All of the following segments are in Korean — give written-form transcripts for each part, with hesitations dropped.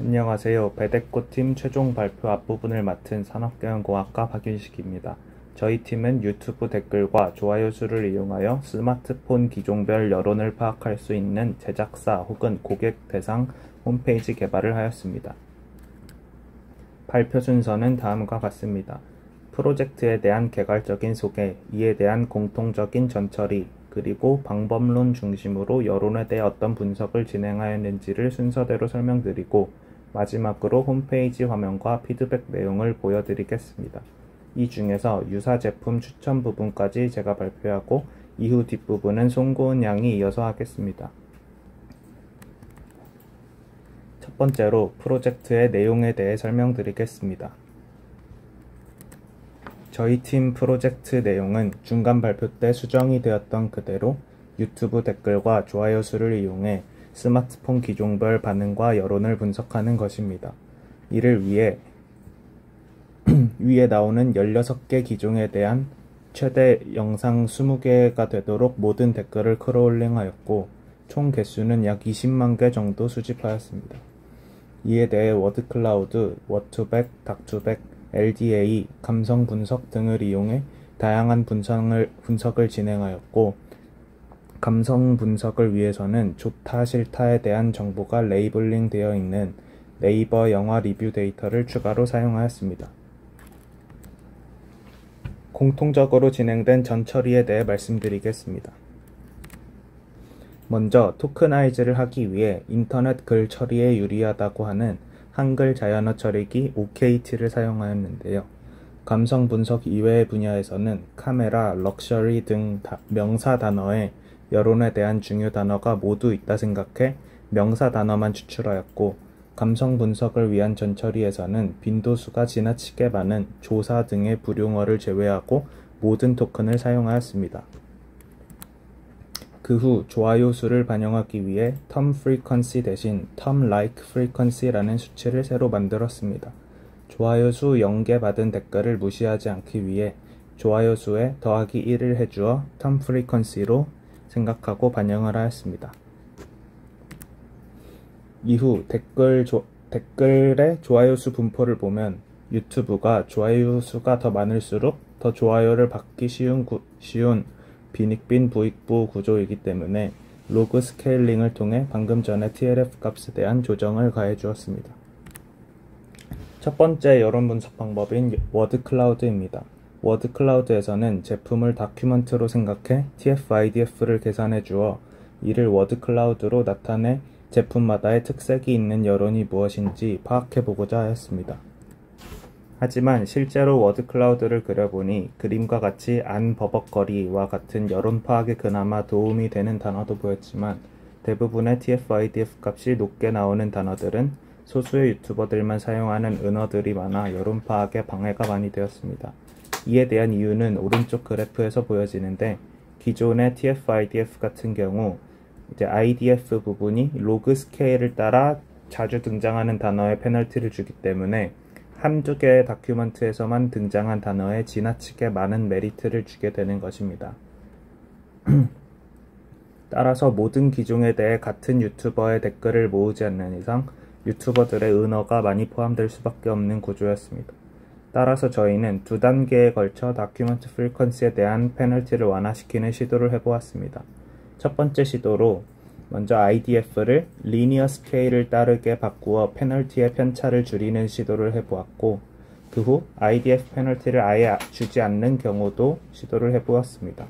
안녕하세요. 배대코팀 최종 발표 앞부분을 맡은 산업경영공학과 박윤식입니다. 저희 팀은 유튜브 댓글과 좋아요 수를 이용하여 스마트폰 기종별 여론을 파악할 수 있는 제작사 혹은 고객 대상 홈페이지 개발을 하였습니다. 발표 순서는 다음과 같습니다. 프로젝트에 대한 개괄적인 소개, 이에 대한 공통적인 전처리, 그리고 방법론 중심으로 여론에 대해 어떤 분석을 진행하였는지를 순서대로 설명드리고 마지막으로 홈페이지 화면과 피드백 내용을 보여드리겠습니다. 이 중에서 유사 제품 추천 부분까지 제가 발표하고 이후 뒷부분은 송고은 양이 이어서 하겠습니다. 첫 번째로 프로젝트의 내용에 대해 설명드리겠습니다. 저희 팀 프로젝트 내용은 중간 발표 때 수정이 되었던 그대로 유튜브 댓글과 좋아요 수를 이용해 스마트폰 기종별 반응과 여론을 분석하는 것입니다. 이를 위해 위에 나오는 16개 기종에 대한 최대 영상 20개가 되도록 모든 댓글을 크롤링하였고 총 개수는 약 20만 개 정도 수집하였습니다. 이에 대해 워드클라우드, 워투백, 닥투백, LDA, 감성 분석 등을 이용해 다양한 분석을 진행하였고 감성 분석을 위해서는 좋다 싫다에 대한 정보가 레이블링 되어 있는 네이버 영화 리뷰 데이터를 추가로 사용하였습니다. 공통적으로 진행된 전처리에 대해 말씀드리겠습니다. 먼저 토크나이즈를 하기 위해 인터넷 글 처리에 유리하다고 하는 한글 자연어 처리기 OKT를 사용하였는데요. 감성 분석 이외의 분야에서는 카메라, 럭셔리 등 명사 단어에 여론에 대한 중요 단어가 모두 있다 생각해 명사 단어만 추출하였고 감성 분석을 위한 전처리에서는 빈도수가 지나치게 많은 조사 등의 불용어를 제외하고 모든 토큰을 사용하였습니다. 그 후 좋아요 수를 반영하기 위해 term frequency 대신 term like frequency라는 수치를 새로 만들었습니다. 좋아요 수 0개 받은 댓글을 무시하지 않기 위해 좋아요 수에 더하기 1을 해주어 term frequency로 생각하고 반영을 하였습니다. 이후 댓글의 좋아요 수 분포를 보면 유튜브가 좋아요 수가 더 많을수록 더 좋아요를 받기 쉬운 빈익빈 부익부 구조이기 때문에 로그 스케일링을 통해 방금 전에 TLF 값에 대한 조정을 가해 주었습니다. 첫 번째 여론 분석 방법인 워드클라우드입니다. 워드클라우드에서는 제품을 다큐먼트로 생각해 TF-IDF를 계산해 주어 이를 워드클라우드로 나타내 제품마다의 특색이 있는 여론이 무엇인지 파악해 보고자 하였습니다. 하지만 실제로 워드클라우드를 그려보니 그림과 같이 안 버벅거리와 같은 여론 파악에 그나마 도움이 되는 단어도 보였지만 대부분의 TF-IDF 값이 높게 나오는 단어들은 소수의 유튜버들만 사용하는 은어들이 많아 여론 파악에 방해가 많이 되었습니다. 이에 대한 이유는 오른쪽 그래프에서 보여지는데 기존의 TF-IDF 같은 경우 IDF 부분이 로그 스케일을 따라 자주 등장하는 단어에 페널티를 주기 때문에 한두 개의 다큐먼트에서만 등장한 단어에 지나치게 많은 메리트를 주게 되는 것입니다. 따라서 모든 기종에 대해 같은 유튜버의 댓글을 모으지 않는 이상 유튜버들의 은어가 많이 포함될 수밖에 없는 구조였습니다. 따라서 저희는 두 단계에 걸쳐 다큐먼트 프리퀀시에 대한 페널티를 완화시키는 시도를 해보았습니다. 첫 번째 시도로 먼저 IDF를 리니어 스케일을 따르게 바꾸어 페널티의 편차를 줄이는 시도를 해보았고 그 후 IDF 페널티를 아예 주지 않는 경우도 시도를 해보았습니다.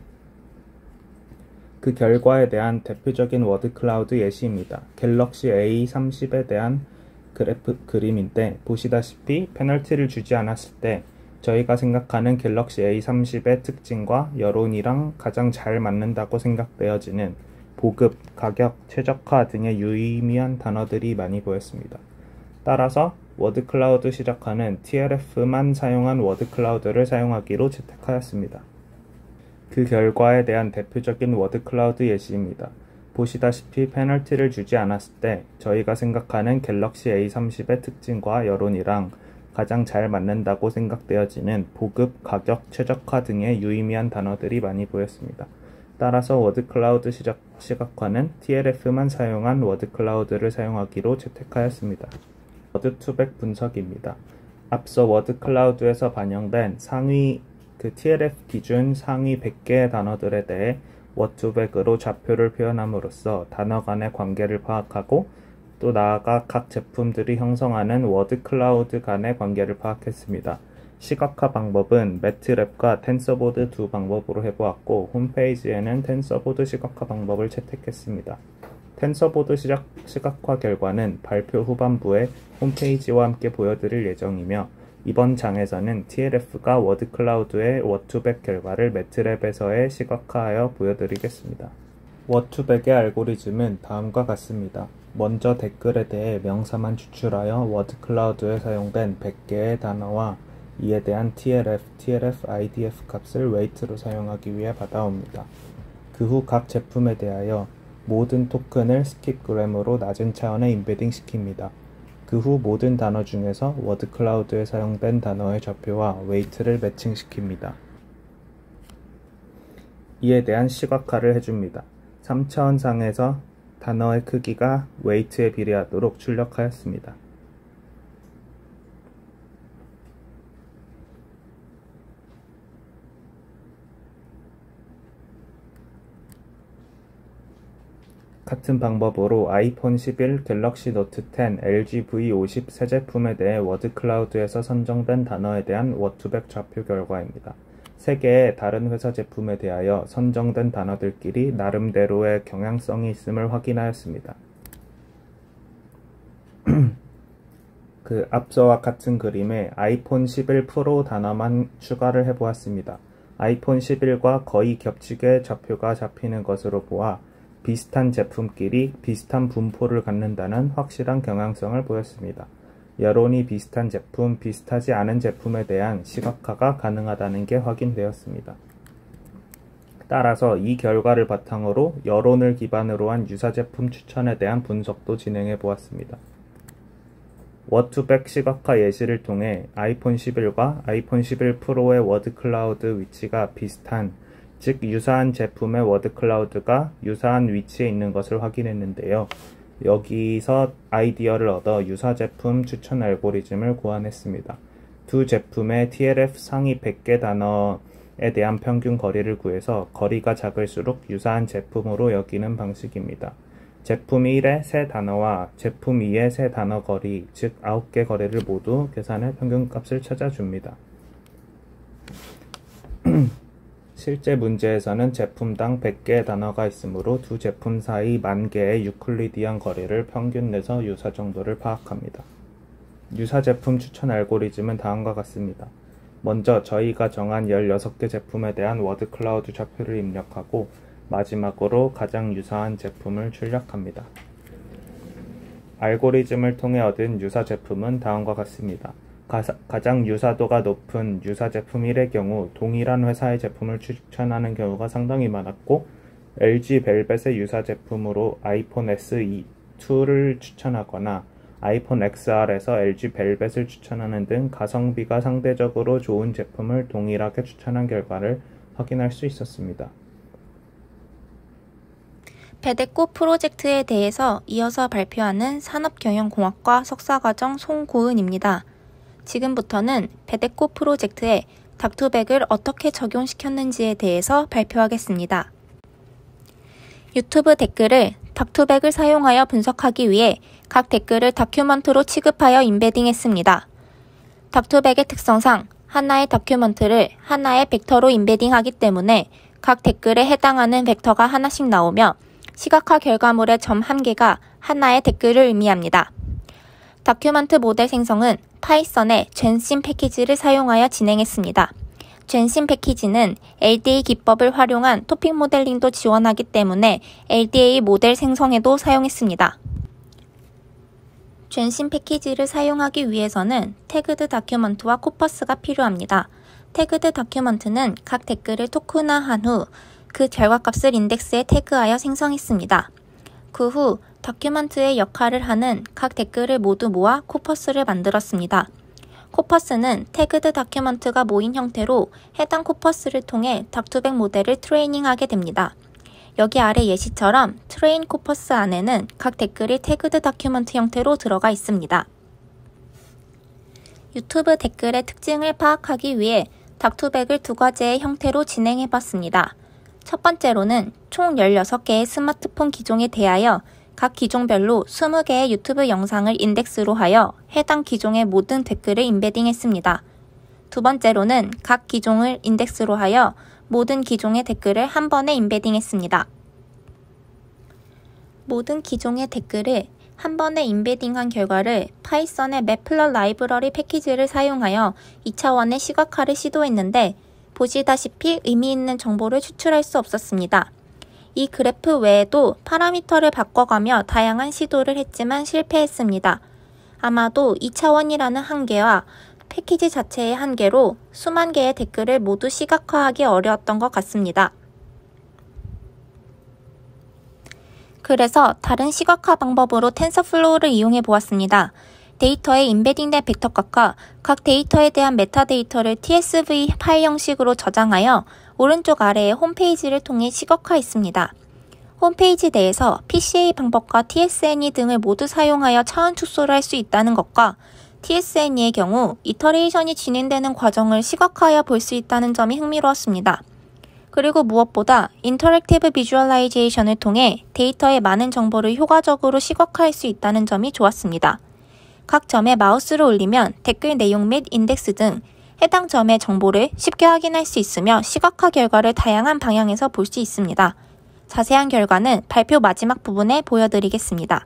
그 결과에 대한 대표적인 워드클라우드 예시입니다. 갤럭시 A30에 대한 그림인데 보시다시피 페널티를 주지 않았을 때 저희가 생각하는 갤럭시 A30의 특징과 여론이랑 가장 잘 맞는다고 생각되어지는 보급, 가격, 최적화 등의 유의미한 단어들이 많이 보였습니다. 따라서 워드클라우드 시작하는 TLF만 사용한 워드클라우드를 사용하기로 채택하였습니다. 그 결과에 대한 대표적인 워드클라우드 예시입니다. 보시다시피 페널티를 주지 않았을 때 저희가 생각하는 갤럭시 A30의 특징과 여론이랑 가장 잘 맞는다고 생각되어지는 보급, 가격, 최적화 등의 유의미한 단어들이 많이 보였습니다. 따라서 워드클라우드 시각화는 TLF만 사용한 워드클라우드를 사용하기로 채택하였습니다. 워드 투백 분석입니다. 앞서 워드 클라우드에서 반영된 상위 TLF 기준 상위 100개의 단어들에 대해 워투백으로 좌표를 표현함으로써 단어 간의 관계를 파악하고 또 나아가 각 제품들이 형성하는 워드 클라우드 간의 관계를 파악했습니다. 시각화 방법은 매트랩과 텐서보드 두 방법으로 해보았고 홈페이지에는 텐서보드 시각화 방법을 채택했습니다. 텐서보드 시각화 결과는 발표 후반부에 홈페이지와 함께 보여드릴 예정이며 이번 장에서는 TLF가 워드 클라우드의 워투백 결과를 매트랩에서의 시각화하여 보여드리겠습니다. 워투백의 알고리즘은 다음과 같습니다. 먼저 댓글에 대해 명사만 추출하여 워드 클라우드에 사용된 100개의 단어와 이에 대한 TLF, IDF 값을 웨이트로 사용하기 위해 받아옵니다. 그 후 각 제품에 대하여 모든 토큰을 스킵그램으로 낮은 차원에 임베딩 시킵니다. 그 후 모든 단어 중에서 워드 클라우드에 사용된 단어의 좌표와 웨이트를 매칭시킵니다. 이에 대한 시각화를 해줍니다. 3차원상에서 단어의 크기가 웨이트에 비례하도록 출력하였습니다. 같은 방법으로 아이폰 11, 갤럭시 노트 10, LG V50 세 제품에 대해 워드 클라우드에서 선정된 단어에 대한 워투백 좌표 결과입니다. 3개의 다른 회사 제품에 대하여 선정된 단어들끼리 나름대로의 경향성이 있음을 확인하였습니다. 앞서와 같은 그림에 아이폰 11 프로 단어만 추가를 해보았습니다. 아이폰 11과 거의 겹치게 좌표가 잡히는 것으로 보아 비슷한 제품끼리 비슷한 분포를 갖는다는 확실한 경향성을 보였습니다. 여론이 비슷한 제품, 비슷하지 않은 제품에 대한 시각화가 가능하다는 게 확인되었습니다. 따라서 이 결과를 바탕으로 여론을 기반으로 한 유사 제품 추천에 대한 분석도 진행해 보았습니다. 워투백 시각화 예시를 통해 아이폰 11과 아이폰 11 프로의 워드 클라우드 위치가 비슷한, 즉 유사한 제품의 워드 클라우드가 유사한 위치에 있는 것을 확인했는데요. 여기서 아이디어를 얻어 유사 제품 추천 알고리즘을 고안했습니다. 두 제품의 TLF 상위 100개 단어에 대한 평균 거리를 구해서 거리가 작을수록 유사한 제품으로 여기는 방식입니다. 제품 1의 세 단어와 제품 2의 세 단어 거리, 즉 9개 거리를 모두 계산해 평균값을 찾아줍니다. 실제 문제에서는 제품당 100개의 단어가 있으므로 두 제품 사이 10,000개의 유클리디안 거리를 평균 내서 유사 정도를 파악합니다. 유사 제품 추천 알고리즘은 다음과 같습니다. 먼저 저희가 정한 16개 제품에 대한 워드 클라우드 좌표를 입력하고 마지막으로 가장 유사한 제품을 출력합니다. 알고리즘을 통해 얻은 유사 제품은 다음과 같습니다. 가장 유사도가 높은 유사 제품 1의 경우 동일한 회사의 제품을 추천하는 경우가 상당히 많았고 LG 벨벳의 유사 제품으로 아이폰 SE2를 추천하거나 아이폰 XR에서 LG 벨벳을 추천하는 등 가성비가 상대적으로 좋은 제품을 동일하게 추천한 결과를 확인할 수 있었습니다. 배대꽃 프로젝트에 대해서 이어서 발표하는 산업경영공학과 석사과정 송고은입니다. 지금부터는 배대꽃 프로젝트에 닥투백을 어떻게 적용시켰는지에 대해서 발표하겠습니다. 유튜브 댓글을 닥투백을 사용하여 분석하기 위해 각 댓글을 다큐먼트로 취급하여 임베딩했습니다. 닥투백의 특성상 하나의 다큐먼트를 하나의 벡터로 임베딩하기 때문에 각 댓글에 해당하는 벡터가 하나씩 나오며 시각화 결과물의 점 1개가 하나의 댓글을 의미합니다. 다큐먼트 모델 생성은 파이썬의 젠심 패키지를 사용하여 진행했습니다. 젠심 패키지는 LDA 기법을 활용한 토픽 모델링도 지원하기 때문에 LDA 모델 생성에도 사용했습니다. 젠심 패키지를 사용하기 위해서는 태그드 다큐먼트와 코퍼스가 필요합니다. 태그드 다큐먼트는 각 댓글을 토큰화한 후 그 결과값을 인덱스에 태그하여 생성했습니다. 그 후 다큐먼트의 역할을 하는 각 댓글을 모두 모아 코퍼스를 만들었습니다. 코퍼스는 태그드 다큐먼트가 모인 형태로 해당 코퍼스를 통해 닥투백 모델을 트레이닝하게 됩니다. 여기 아래 예시처럼 트레인 코퍼스 안에는 각 댓글이 태그드 다큐먼트 형태로 들어가 있습니다. 유튜브 댓글의 특징을 파악하기 위해 닥투백을 두 가지의 형태로 진행해봤습니다. 첫 번째로는 총 16개의 스마트폰 기종에 대하여 각 기종별로 20개의 유튜브 영상을 인덱스로 하여 해당 기종의 모든 댓글을 인베딩했습니다. 두 번째로는 각 기종을 인덱스로 하여 모든 기종의 댓글을 한 번에 인베딩했습니다. 모든 기종의 댓글을 한 번에 인베딩한 결과를 파이썬의 매플럿 라이브러리 패키지를 사용하여 2차원의 시각화를 시도했는데 보시다시피 의미 있는 정보를 추출할 수 없었습니다. 이 그래프 외에도 파라미터를 바꿔가며 다양한 시도를 했지만 실패했습니다. 아마도 2차원이라는 한계와 패키지 자체의 한계로 수만 개의 댓글을 모두 시각화하기 어려웠던 것 같습니다. 그래서 다른 시각화 방법으로 텐서플로우를 이용해 보았습니다. 데이터에 인베딩된 벡터값과 각 데이터에 대한 메타데이터를 TSV 파일 형식으로 저장하여 오른쪽 아래의 홈페이지를 통해 시각화했습니다. 홈페이지 내에서 PCA 방법과 TSNE 등을 모두 사용하여 차원 축소를 할 수 있다는 것과 TSNE의 경우 이터레이션이 진행되는 과정을 시각화하여 볼 수 있다는 점이 흥미로웠습니다. 그리고 무엇보다 인터랙티브 비주얼라이제이션을 통해 데이터의 많은 정보를 효과적으로 시각화할 수 있다는 점이 좋았습니다. 각 점에 마우스를 올리면 댓글 내용 및 인덱스 등 해당 점의 정보를 쉽게 확인할 수 있으며 시각화 결과를 다양한 방향에서 볼 수 있습니다. 자세한 결과는 발표 마지막 부분에 보여드리겠습니다.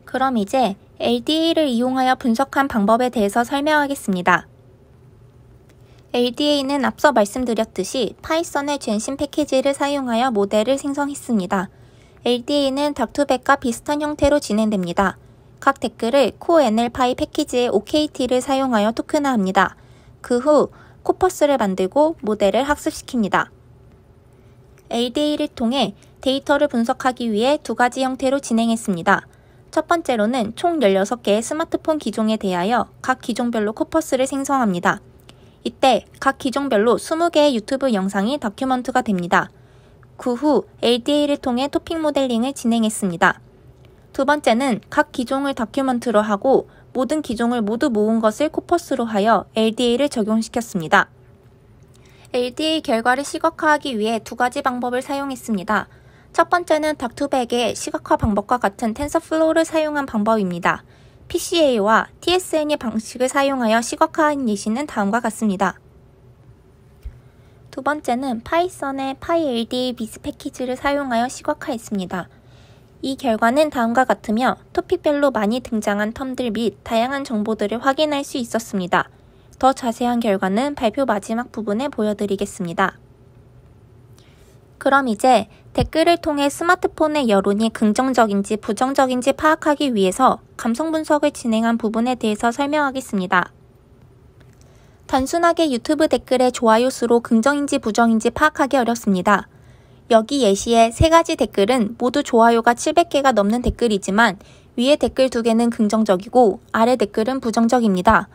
그럼 이제 LDA를 이용하여 분석한 방법에 대해서 설명하겠습니다. LDA는 앞서 말씀드렸듯이 파이썬의 젠신 패키지를 사용하여 모델을 생성했습니다. LDA는 닥투백과 비슷한 형태로 진행됩니다. 각 댓글을 coNLPy 패키지의 OKT를 사용하여 토큰화합니다. 그 후 코퍼스를 만들고 모델을 학습시킵니다. LDA를 통해 데이터를 분석하기 위해 두 가지 형태로 진행했습니다. 첫 번째로는 총 16개의 스마트폰 기종에 대하여 각 기종별로 코퍼스를 생성합니다. 이때 각 기종별로 20개의 유튜브 영상이 다큐먼트가 됩니다. 그 후 LDA를 통해 토픽 모델링을 진행했습니다. 두 번째는 각 기종을 다큐먼트로 하고 모든 기종을 모두 모은 것을 코퍼스로 하여 LDA를 적용시켰습니다. LDA 결과를 시각화하기 위해 두 가지 방법을 사용했습니다. 첫 번째는 닥투백의 시각화 방법과 같은 텐서플로우를 사용한 방법입니다. PCA와 TSNE 방식을 사용하여 시각화한 예시는 다음과 같습니다. 두 번째는 파이썬의 PyLDA 비스 패키지를 사용하여 시각화했습니다. 이 결과는 다음과 같으며 토픽별로 많이 등장한 텀들 및 다양한 정보들을 확인할 수 있었습니다. 더 자세한 결과는 발표 마지막 부분에 보여드리겠습니다. 그럼 이제 댓글을 통해 스마트폰의 여론이 긍정적인지 부정적인지 파악하기 위해서 감성 분석을 진행한 부분에 대해서 설명하겠습니다. 단순하게 유튜브 댓글의 좋아요 수로 긍정인지 부정인지 파악하기 어렵습니다. 여기 예시의 세 가지 댓글은 모두 좋아요가 700개가 넘는 댓글이지만 위에 댓글 2개는 긍정적이고 아래 댓글은 부정적입니다.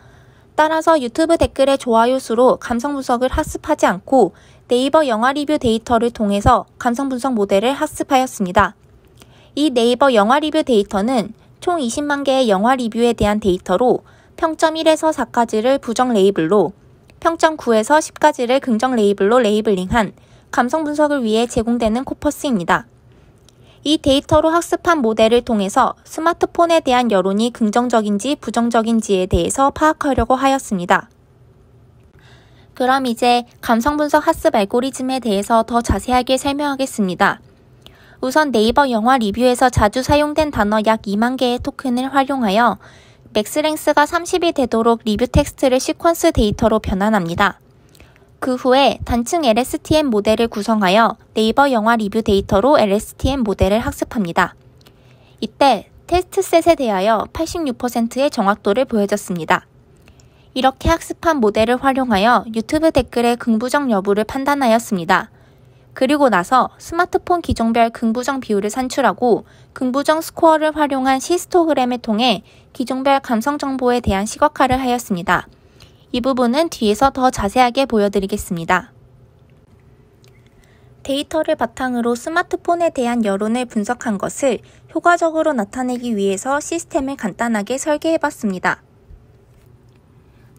따라서 유튜브 댓글의 좋아요 수로 감성 분석을 학습하지 않고 네이버 영화 리뷰 데이터를 통해서 감성 분석 모델을 학습하였습니다. 이 네이버 영화 리뷰 데이터는 총 20만 개의 영화 리뷰에 대한 데이터로 평점 1에서 4까지를 부정 레이블로, 평점 9에서 10까지를 긍정 레이블로 레이블링한 감성 분석을 위해 제공되는 코퍼스입니다. 이 데이터로 학습한 모델을 통해서 스마트폰에 대한 여론이 긍정적인지 부정적인지에 대해서 파악하려고 하였습니다. 그럼 이제 감성 분석 학습 알고리즘에 대해서 더 자세하게 설명하겠습니다. 우선 네이버 영화 리뷰에서 자주 사용된 단어 약 2만 개의 토큰을 활용하여 맥스랭스가 30이 되도록 리뷰 텍스트를 시퀀스 데이터로 변환합니다. 그 후에 단층 LSTM 모델을 구성하여 네이버 영화 리뷰 데이터로 LSTM 모델을 학습합니다. 이때 테스트셋에 대하여 86%의 정확도를 보여줬습니다. 이렇게 학습한 모델을 활용하여 유튜브 댓글의 긍부정 여부를 판단하였습니다. 그리고 나서 스마트폰 기종별 긍부정 비율을 산출하고 긍부정 스코어를 활용한 시스토그램을 통해 기종별 감성 정보에 대한 시각화를 하였습니다. 이 부분은 뒤에서 더 자세하게 보여드리겠습니다. 데이터를 바탕으로 스마트폰에 대한 여론을 분석한 것을 효과적으로 나타내기 위해서 시스템을 간단하게 설계해봤습니다.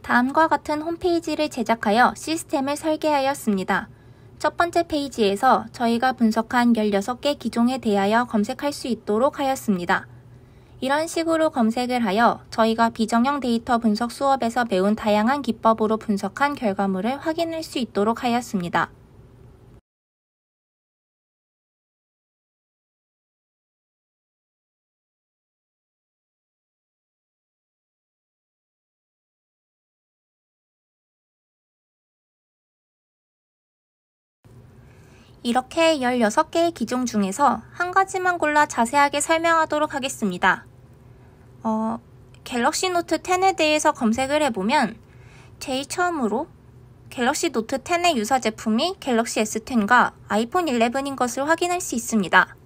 다음과 같은 홈페이지를 제작하여 시스템을 설계하였습니다. 첫 번째 페이지에서 저희가 분석한 16개 기종에 대하여 검색할 수 있도록 하였습니다. 이런 식으로 검색을 하여 저희가 비정형 데이터 분석 수업에서 배운 다양한 기법으로 분석한 결과물을 확인할 수 있도록 하였습니다. 이렇게 16개의 기종 중에서 한 가지만 골라 자세하게 설명하도록 하겠습니다. 갤럭시 노트 10에 대해서 검색을 해보면 제일 처음으로 갤럭시 노트 10의 유사 제품이 갤럭시 S10과 아이폰 11인 것을 확인할 수 있습니다.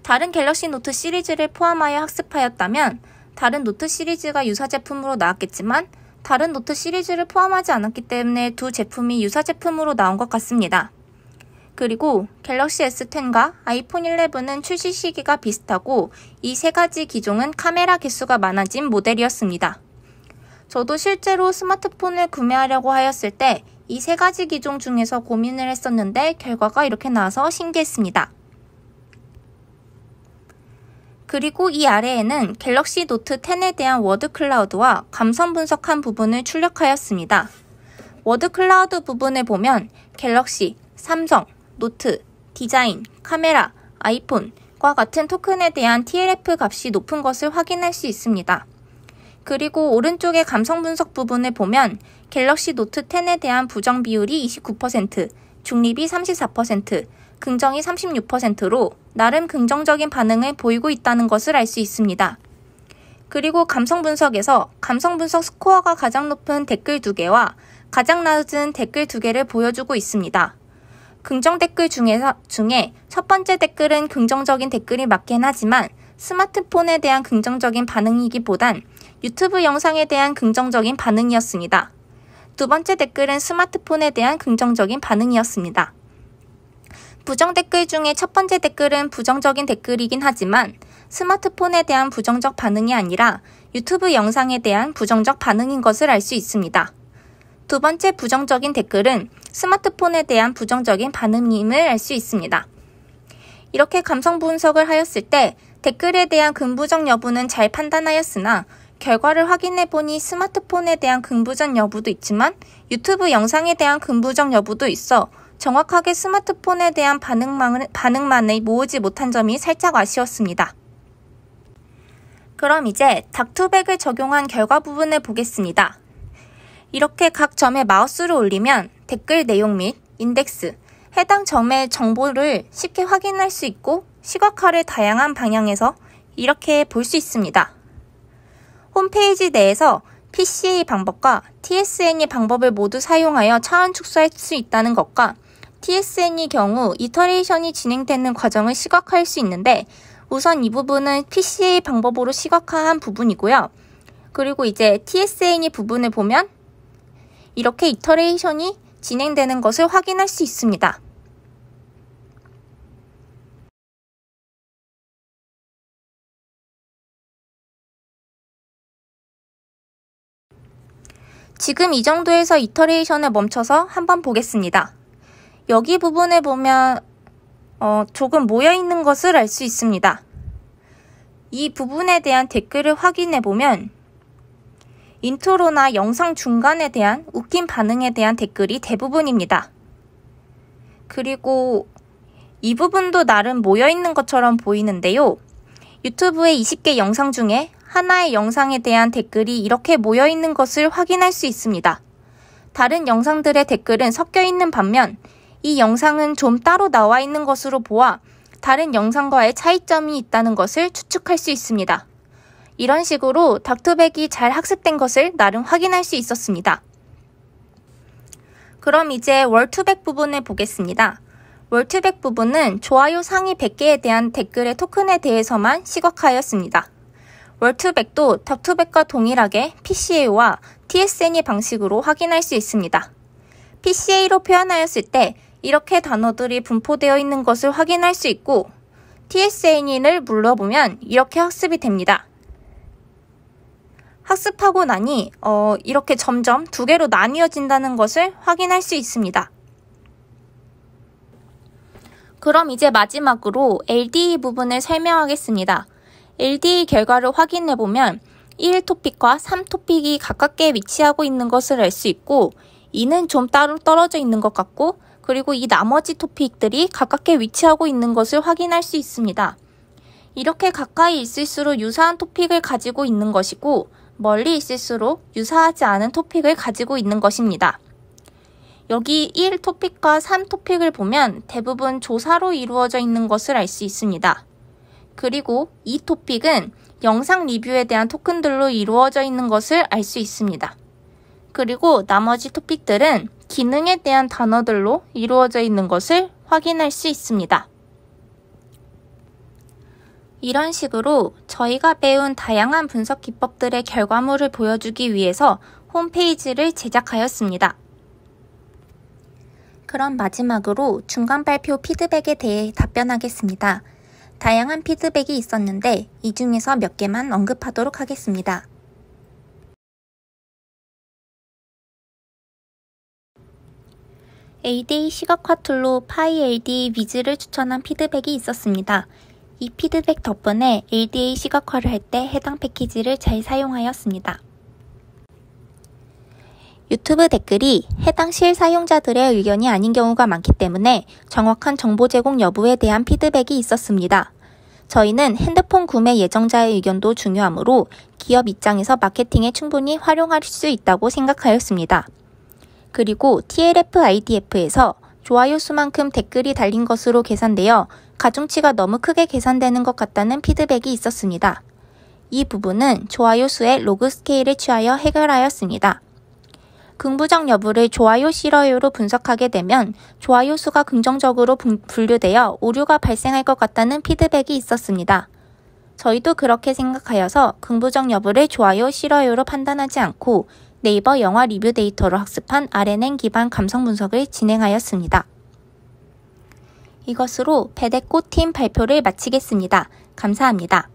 다른 갤럭시 노트 시리즈를 포함하여 학습하였다면 다른 노트 시리즈가 유사 제품으로 나왔겠지만 다른 노트 시리즈를 포함하지 않았기 때문에 두 제품이 유사 제품으로 나온 것 같습니다. 그리고 갤럭시 S10과 아이폰 11은 출시 시기가 비슷하고 이 세 가지 기종은 카메라 개수가 많아진 모델이었습니다. 저도 실제로 스마트폰을 구매하려고 하였을 때 이 세 가지 기종 중에서 고민을 했었는데 결과가 이렇게 나와서 신기했습니다. 그리고 이 아래에는 갤럭시 노트 10에 대한 워드 클라우드와 감성 분석한 부분을 출력하였습니다. 워드 클라우드 부분을 보면 갤럭시, 삼성, 노트, 디자인, 카메라, 아이폰과 같은 토큰에 대한 TLF 값이 높은 것을 확인할 수 있습니다. 그리고 오른쪽의 감성 분석 부분을 보면 갤럭시 노트 10에 대한 부정 비율이 29%, 중립이 34%, 긍정이 36%로 나름 긍정적인 반응을 보이고 있다는 것을 알 수 있습니다. 그리고 감성 분석에서 감성 분석 스코어가 가장 높은 댓글 2개와 가장 낮은 댓글 2개를 보여주고 있습니다. 긍정 댓글 중에 첫 번째 댓글은 긍정적인 댓글이 맞긴 하지만 스마트폰에 대한 긍정적인 반응이기보단 유튜브 영상에 대한 긍정적인 반응이었습니다. 두 번째 댓글은 스마트폰에 대한 긍정적인 반응이었습니다. 부정 댓글 중에 첫 번째 댓글은 부정적인 댓글이긴 하지만 스마트폰에 대한 부정적 반응이 아니라 유튜브 영상에 대한 부정적 반응인 것을 알 수 있습니다. 두 번째 부정적인 댓글은 스마트폰에 대한 부정적인 반응임을 알 수 있습니다. 이렇게 감성 분석을 하였을 때 댓글에 대한 긍부정 여부는 잘 판단하였으나 결과를 확인해보니 스마트폰에 대한 긍부정 여부도 있지만 유튜브 영상에 대한 긍부정 여부도 있어 정확하게 스마트폰에 대한 반응만을 모으지 못한 점이 살짝 아쉬웠습니다. 그럼 이제 닥투백을 적용한 결과 부분을 보겠습니다. 이렇게 각 점에 마우스를 올리면 댓글 내용 및 인덱스, 해당 점의 정보를 쉽게 확인할 수 있고 시각화를 다양한 방향에서 이렇게 볼 수 있습니다. 홈페이지 내에서 PCA 방법과 TSNE 방법을 모두 사용하여 차원 축소할 수 있다는 것과 TSNE 경우 이터레이션이 진행되는 과정을 시각화할 수 있는데 우선 이 부분은 PCA 방법으로 시각화한 부분이고요. 그리고 이제 TSNE 부분을 보면 이렇게 이터레이션이 진행되는 것을 확인할 수 있습니다. 지금 이 정도에서 이터레이션을 멈춰서 한번 보겠습니다. 여기 부분을 보면 조금 모여있는 것을 알 수 있습니다. 이 부분에 대한 댓글을 확인해보면 인트로나 영상 중간에 대한 웃긴 반응에 대한 댓글이 대부분입니다. 그리고 이 부분도 나름 모여있는 것처럼 보이는데요. 유튜브의 20개 영상 중에 하나의 영상에 대한 댓글이 이렇게 모여있는 것을 확인할 수 있습니다. 다른 영상들의 댓글은 섞여있는 반면 이 영상은 좀 따로 나와 있는 것으로 보아 다른 영상과의 차이점이 있다는 것을 추측할 수 있습니다. 이런 식으로 닥투백이 잘 학습된 것을 나름 확인할 수 있었습니다. 그럼 이제 월투백 부분을 보겠습니다. 월투백 부분은 좋아요 상위 100개에 대한 댓글의 토큰에 대해서만 시각화하였습니다. 월투백도 닥투백과 동일하게 PCA와 TSNE 방식으로 확인할 수 있습니다. PCA로 표현하였을 때 이렇게 단어들이 분포되어 있는 것을 확인할 수 있고 TSNE를 눌러보면 이렇게 학습이 됩니다. 학습하고 나니 이렇게 점점 두 개로 나뉘어진다는 것을 확인할 수 있습니다. 그럼 이제 마지막으로 LDE 부분을 설명하겠습니다. LDE 결과를 확인해보면 1토픽과 3토픽이 가깝게 위치하고 있는 것을 알 수 있고 2는 좀 따로 떨어져 있는 것 같고 그리고 이 나머지 토픽들이 가깝게 위치하고 있는 것을 확인할 수 있습니다. 이렇게 가까이 있을수록 유사한 토픽을 가지고 있는 것이고 멀리 있을수록 유사하지 않은 토픽을 가지고 있는 것입니다. 여기 1토픽과 3토픽을 보면 대부분 조사로 이루어져 있는 것을 알 수 있습니다. 그리고 2토픽은 영상 리뷰에 대한 토큰들로 이루어져 있는 것을 알 수 있습니다. 그리고 나머지 토픽들은 기능에 대한 단어들로 이루어져 있는 것을 확인할 수 있습니다. 이런 식으로 저희가 배운 다양한 분석 기법들의 결과물을 보여주기 위해서 홈페이지를 제작하였습니다. 그럼 마지막으로 중간 발표 피드백에 대해 답변하겠습니다. 다양한 피드백이 있었는데 이 중에서 몇 개만 언급하도록 하겠습니다. ADA 시각화 툴로 PyLD 위즈를 추천한 피드백이 있었습니다. 이 피드백 덕분에 ADA 시각화를 할 때 해당 패키지를 잘 사용하였습니다. 유튜브 댓글이 해당 실사용자들의 의견이 아닌 경우가 많기 때문에 정확한 정보 제공 여부에 대한 피드백이 있었습니다. 저희는 핸드폰 구매 예정자의 의견도 중요하므로 기업 입장에서 마케팅에 충분히 활용할 수 있다고 생각하였습니다. 그리고 TLF IDF에서 좋아요 수만큼 댓글이 달린 것으로 계산되어 가중치가 너무 크게 계산되는 것 같다는 피드백이 있었습니다. 이 부분은 좋아요 수의 로그 스케일을 취하여 해결하였습니다. 긍부정 여부를 좋아요 싫어요로 분석하게 되면 좋아요 수가 긍정적으로 분류되어 오류가 발생할 것 같다는 피드백이 있었습니다. 저희도 그렇게 생각하여서 긍부정 여부를 좋아요 싫어요로 판단하지 않고 네이버 영화 리뷰 데이터로 학습한 RNN 기반 감성 분석을 진행하였습니다. 이것으로 배대꽃 팀 발표를 마치겠습니다. 감사합니다.